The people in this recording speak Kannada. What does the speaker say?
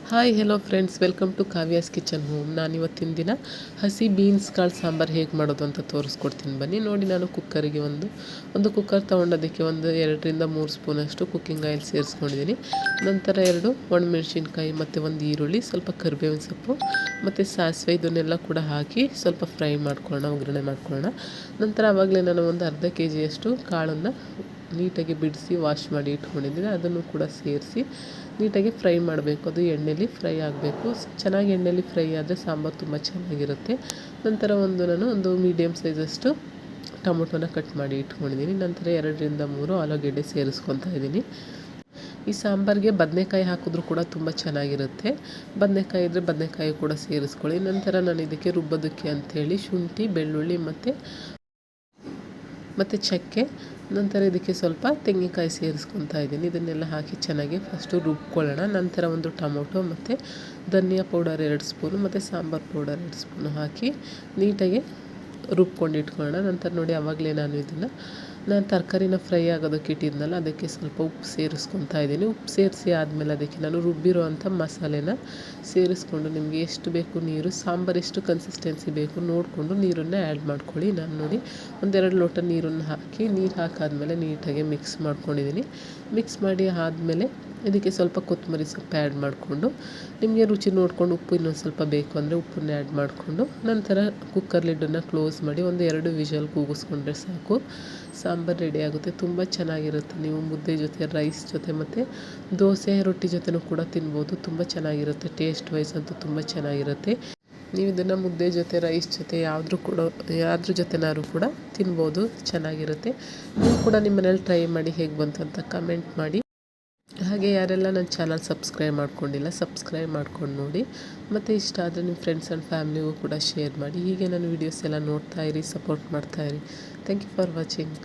Hi hello friends, welcome to Kavya's kitchen home. ನಾನು ಇವತ್ತಿನ ದಿನ ಹಸಿ ಬೀನ್ಸ್ ಕಾಳು ಸಾಂಬಾರು ಹೇಗೆ ಮಾಡೋದು ಅಂತ ತೋರಿಸ್ಕೊಡ್ತೀನಿ ಬನ್ನಿ. ನೋಡಿ, ನಾನು ಕುಕ್ಕರಿಗೆ ಒಂದು ಕುಕ್ಕರ್ ತೊಗೊಂಡೋದಕ್ಕೆ ಒಂದು 2-3 ಸ್ಪೂನಷ್ಟು ಕುಕ್ಕಿಂಗ್ ಆಯಿಲ್ ಸೇರಿಸ್ಕೊಂಡಿದ್ದೀನಿ. ನಂತರ 2 ಒಣಮೆಣಸಿನ್ಕಾಯಿ ಮತ್ತು ಒಂದು ಈರುಳ್ಳಿ, ಸ್ವಲ್ಪ ಕರಿಬೇವಿನ ಸೊಪ್ಪು ಮತ್ತು ಸಾಸಿವೆ ಇದನ್ನೆಲ್ಲ ಕೂಡ ಹಾಕಿ ಸ್ವಲ್ಪ ಫ್ರೈ ಮಾಡ್ಕೊಳ್ಳೋಣ, ಒಗ್ಗರಣೆ ಮಾಡ್ಕೊಳ್ಳೋಣ. ನಂತರ ಆವಾಗಲೇ ನಾನು ಒಂದು ಅರ್ಧ ಕೆಜಿಯಷ್ಟು ಕಾಳನ್ನು ನೀಟಾಗಿ ಬಿಡಿಸಿ ವಾಶ್ ಮಾಡಿ ಇಟ್ಕೊಂಡಿದ್ದೀನಿ. ಅದನ್ನು ಕೂಡ ಸೇರಿಸಿ ನೀಟಾಗಿ ಫ್ರೈ ಮಾಡಬೇಕು. ಅದು ಎಣ್ಣೆಲಿ ಫ್ರೈ ಆಗಬೇಕು. ಚೆನ್ನಾಗಿ ಎಣ್ಣೆಲಿ ಫ್ರೈ ಆದರೆ ಸಾಂಬಾರು ತುಂಬ ಚೆನ್ನಾಗಿರುತ್ತೆ. ನಂತರ ನಾನು ಒಂದು ಮೀಡಿಯಮ್ ಸೈಜಷ್ಟು ಟೊಮೊಟೊನ ಕಟ್ ಮಾಡಿ ಇಟ್ಕೊಂಡಿದ್ದೀನಿ. ನಂತರ 2-3 ಆಲೂಗೆಡ್ಡೆ ಸೇರಿಸ್ಕೊತಾ ಇದ್ದೀನಿ. ಈ ಸಾಂಬಾರಿಗೆ ಬದನೆಕಾಯಿ ಹಾಕಿದ್ರೂ ಕೂಡ ತುಂಬ ಚೆನ್ನಾಗಿರುತ್ತೆ. ಬದನೆಕಾಯಿ ಇದ್ದರೆ ಬದನೆಕಾಯಿ ಕೂಡ ಸೇರಿಸ್ಕೊಳ್ಳಿ. ನಂತರ ನಾನು ಇದಕ್ಕೆ ರುಬ್ಬೋದಕ್ಕೆ ಅಂಥೇಳಿ ಶುಂಠಿ, ಬೆಳ್ಳುಳ್ಳಿ ಮತ್ತು ಚಕ್ಕೆ, ನಂತರ ಇದಕ್ಕೆ ಸ್ವಲ್ಪ ತೆಂಗಿನಕಾಯಿ ಸೇರಿಸ್ಕೊತಾ ಇದ್ದೀನಿ. ಇದನ್ನೆಲ್ಲ ಹಾಕಿ ಚೆನ್ನಾಗಿ ಫಸ್ಟು ರುಬ್ಕೊಳ್ಳೋಣ. ನಂತರ ಒಂದು ಟೊಮೊಟೊ ಮತ್ತು ಧನಿಯಾ ಪೌಡರ್ 2 ಸ್ಪೂನು ಮತ್ತು ಸಾಂಬಾರು ಪೌಡರ್ 2 ಸ್ಪೂನು ಹಾಕಿ ನೀಟಾಗಿ ರುಬ್ಕೊಂಡು ಇಟ್ಕೊಳ್ಳೋಣ. ನಂತರ ನೋಡಿ, ಆವಾಗಲೇ ನಾನು ತರಕಾರಿನ ಫ್ರೈ ಆಗೋದಕ್ಕೆ ಇಟ್ಟಿದ್ನಲ್ಲ, ಅದಕ್ಕೆ ಸ್ವಲ್ಪ ಉಪ್ಪು ಸೇರಿಸ್ಕೊತಾ ಇದ್ದೀನಿ. ಉಪ್ಪು ಸೇರಿಸಿ ಆದಮೇಲೆ ಅದಕ್ಕೆ ನಾನು ರುಬ್ಬಿರೋ ಅಂಥ ಮಸಾಲೆನ ಸೇರಿಸ್ಕೊಂಡು ನಿಮಗೆ ಎಷ್ಟು ಬೇಕು ನೀರು, ಸಾಂಬಾರು ಎಷ್ಟು ಕನ್ಸಿಸ್ಟೆನ್ಸಿ ಬೇಕು ನೋಡಿಕೊಂಡು ನೀರನ್ನು ಆ್ಯಡ್ ಮಾಡ್ಕೊಳ್ಳಿ. ನಾನು ನೋಡಿ 1-2 ಲೋಟ ನೀರನ್ನು ಹಾಕಿ, ನೀರು ಹಾಕಾದ್ಮೇಲೆ ನೀಟಾಗಿ ಮಿಕ್ಸ್ ಮಾಡ್ಕೊಂಡಿದ್ದೀನಿ. ಮಿಕ್ಸ್ ಮಾಡಿ ಆದಮೇಲೆ ಇದಕ್ಕೆ ಸ್ವಲ್ಪ ಕೊತ್ತಂಬರಿ ಸೊಪ್ಪು ಆ್ಯಡ್ ಮಾಡಿಕೊಂಡು, ನಿಮಗೆ ರುಚಿ ನೋಡಿಕೊಂಡು ಉಪ್ಪು ಇನ್ನೊಂದು ಸ್ವಲ್ಪ ಬೇಕು ಅಂದರೆ ಉಪ್ಪನ್ನು ಆ್ಯಡ್ ಮಾಡಿಕೊಂಡು, ನಂತರ ಕುಕ್ಕರ್ ಲಿಡ್ಡನ್ನು ಕ್ಲೋಸ್ ಮಾಡಿ 1-2 ವಿಷಲ್ ಕೂಗಿಸ್ಕೊಂಡ್ರೆ ಸಾಕು. ಸಾಂಬಾರು ರೆಡಿ ಆಗುತ್ತೆ. ತುಂಬ ಚೆನ್ನಾಗಿರುತ್ತೆ. ನೀವು ಮುದ್ದೆ ಜೊತೆ, ರೈಸ್ ಜೊತೆ ಮತ್ತು ದೋಸೆ, ರೊಟ್ಟಿ ಜೊತೆನೂ ಕೂಡ ತಿನ್ಬೋದು. ತುಂಬ ಚೆನ್ನಾಗಿರುತ್ತೆ. ಟೇಸ್ಟ್ ವೈಸ್ ಅಂತೂ ತುಂಬ ಚೆನ್ನಾಗಿರುತ್ತೆ. ನೀವು ಇದನ್ನು ಮುದ್ದೆ ಜೊತೆ, ರೈಸ್ ಜೊತೆ ಯಾವ್ದ್ರ ಜೊತೆನಾದ್ರು ಕೂಡ ತಿನ್ಬೋದು. ಚೆನ್ನಾಗಿರುತ್ತೆ. ನೀವು ಕೂಡ ನಿಮ್ಮ ಮನೇಲಿ ಟ್ರೈ ಮಾಡಿ ಹೇಗೆ ಬಂತು ಅಂತ ಕಮೆಂಟ್ ಮಾಡಿ. ಹಾಗೆ ಯಾರೆಲ್ಲ ನನ್ನ ಚಾನಲ್ ಸಬ್ಸ್ಕ್ರೈಬ್ ಮಾಡ್ಕೊಂಡಿಲ್ಲ, ಸಬ್ಸ್ಕ್ರೈಬ್ ಮಾಡ್ಕೊಂಡು ನೋಡಿ. ಮತ್ತು ಇಷ್ಟ ಆದರೆ ನಿಮ್ಮ ಫ್ರೆಂಡ್ಸ್ ಆ್ಯಂಡ್ ಫ್ಯಾಮಿಲಿಗೂ ಕೂಡ ಶೇರ್ ಮಾಡಿ. ಹೀಗೆ ನನ್ನ ವೀಡಿಯೋಸ್ ಎಲ್ಲ ನೋಡ್ತಾಯಿರಿ, ಸಪೋರ್ಟ್ ಮಾಡ್ತಾಯಿರಿ. Thank you for watching.